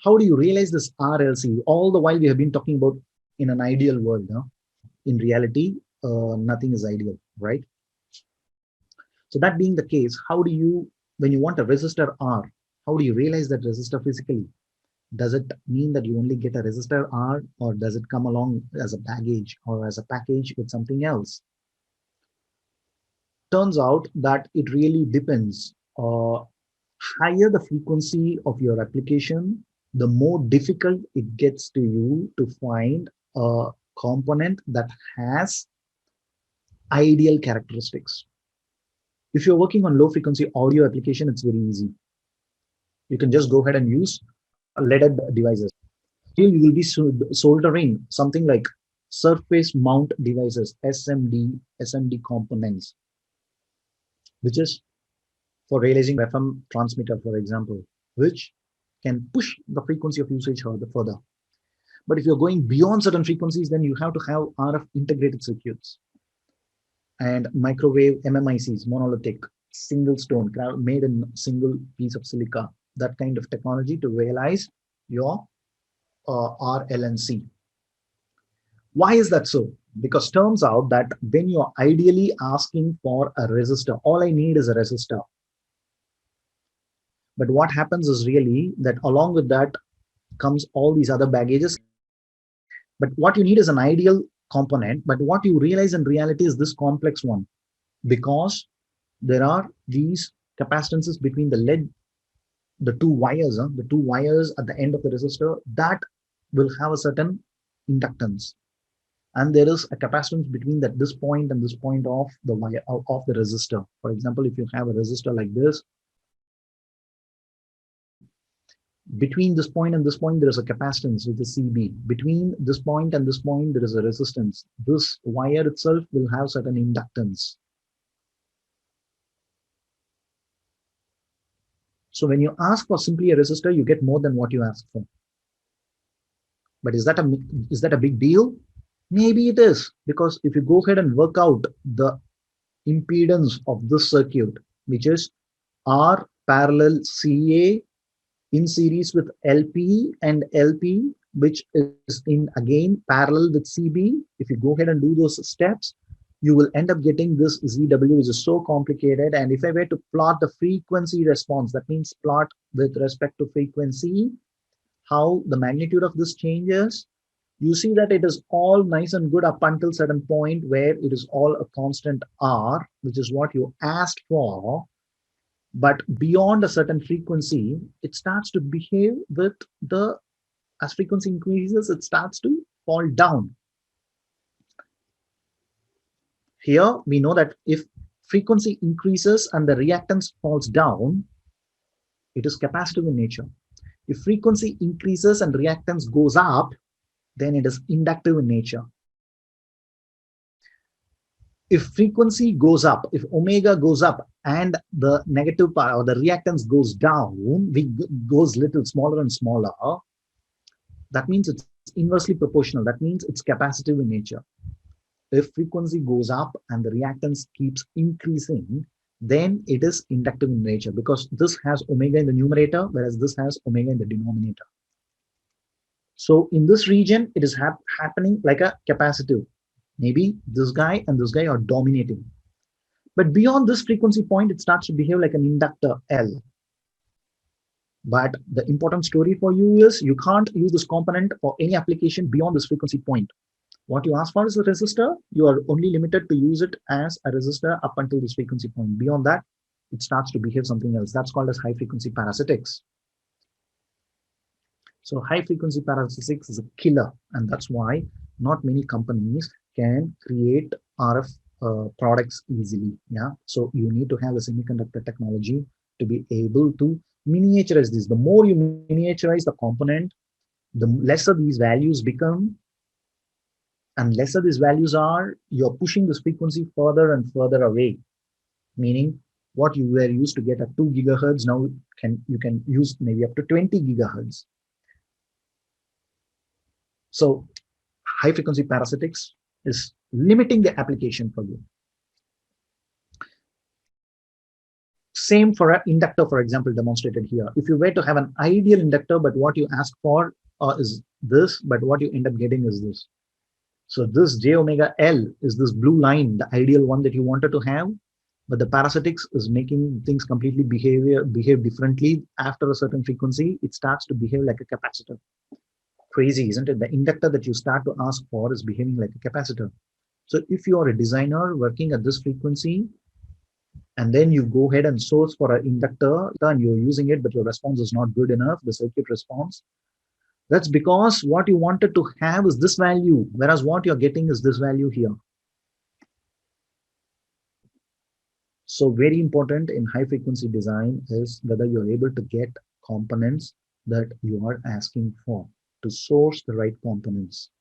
how do you realize this RLC? All the while we have been talking about in an ideal world. Huh? In reality, nothing is ideal, right? So that being the case, how do you, when you want a resistor R, how do you realize that resistor physically? Does it mean that you only get a resistor R, or does it come along as a baggage or as a package with something else? Turns out that it really depends. Higher the frequency of your application, the more difficult it gets to you to find a component that has ideal characteristics. If you're working on low frequency audio application, it's very easy. You can just go ahead and use leaded devices. Here you will be soldering something like surface mount devices, SMD components, which is for realizing FM transmitter, for example, which can push the frequency of usage further. But if you're going beyond certain frequencies, then you have to have RF integrated circuits and microwave MMICs, monolithic, single stone, made in single piece of silica, that kind of technology to realize your RLNC. Why is that so? Because turns out that when you're ideally asking for a resistor, all I need is a resistor. But what happens is really that along with that comes all these other baggages. But what you need is an ideal component. But what you realize in reality is this complex one, because there are these capacitances between the two wires at the end of the resistor that will have a certain inductance. And there is a capacitance between this point and this point of the wire of the resistor. For example, if you have a resistor like this, between this point and this point, there is a capacitance with the CB. Between this point and this point, there is a resistance. This wire itself will have certain inductance. So when you ask for simply a resistor, you get more than what you ask for. But is that a big deal? Maybe it is, because if you go ahead and work out the impedance of this circuit, which is R parallel CA in series with LP and LP, which is in again parallel with CB. If you go ahead and do those steps, you will end up getting this ZW, which is so complicated. And if I were to plot the frequency response, that means plot with respect to frequency, how the magnitude of this changes, you see that it is all nice and good up until certain point where it is all a constant R, which is what you asked for. But beyond a certain frequency, it starts to behave with as frequency increases, it starts to fall down. Here, we know that if frequency increases and the reactance falls down, it is capacitive in nature. If frequency increases and reactance goes up, then it is inductive in nature. If frequency goes up, if omega goes up and the negative part or the reactance goes down, goes little smaller and smaller, that means it's inversely proportional. That means it's capacitive in nature. If frequency goes up and the reactance keeps increasing, then it is inductive in nature, because this has omega in the numerator, whereas this has omega in the denominator. So in this region, it is happening like a capacitive. Maybe this guy and this guy are dominating. But beyond this frequency point, it starts to behave like an inductor L. But the important story for you is you can't use this component for any application beyond this frequency point. What you ask for is a resistor. You are only limited to use it as a resistor up until this frequency point. Beyond that, it starts to behave something else. That's called as high frequency parasitics. So high frequency parasitics is a killer, and that's why not many companies can create RF products easily. Yeah, so you need to have a semiconductor technology to be able to miniaturize this. The more you miniaturize the component, the lesser these values become, and lesser these values are, you're pushing this frequency further and further away. Meaning, what you were used to get at 2 gigahertz, now you can use maybe up to 20 gigahertz. So high frequency parasitics is limiting the application for you. Same for an inductor, for example, demonstrated here. If you were to have an ideal inductor, but what you ask for is this, but what you end up getting is this. So this j omega L is this blue line, the ideal one that you wanted to have, but the parasitics is making things completely behave differently after a certain frequency. It starts to behave like a capacitor. Crazy, isn't it? The inductor that you start to ask for is behaving like a capacitor. So if you are a designer working at this frequency, and then you go ahead and source for an inductor and you're using it, but your response is not good enough, the circuit response, that's because what you wanted to have is this value, whereas what you're getting is this value here. So very important in high frequency design is whether you're able to get components that you are asking for, to source the right components.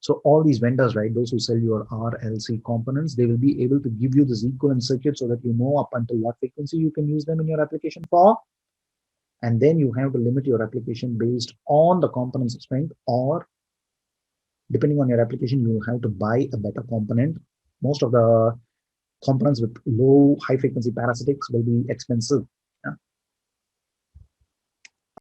So all these vendors, right, those who sell your RLC components, they will be able to give you this equivalent circuit so that you know up until what frequency you can use them in your application for. And then you have to limit your application based on the component's strength, or depending on your application, you will have to buy a better component. Most of the components with low high frequency parasitics will be expensive.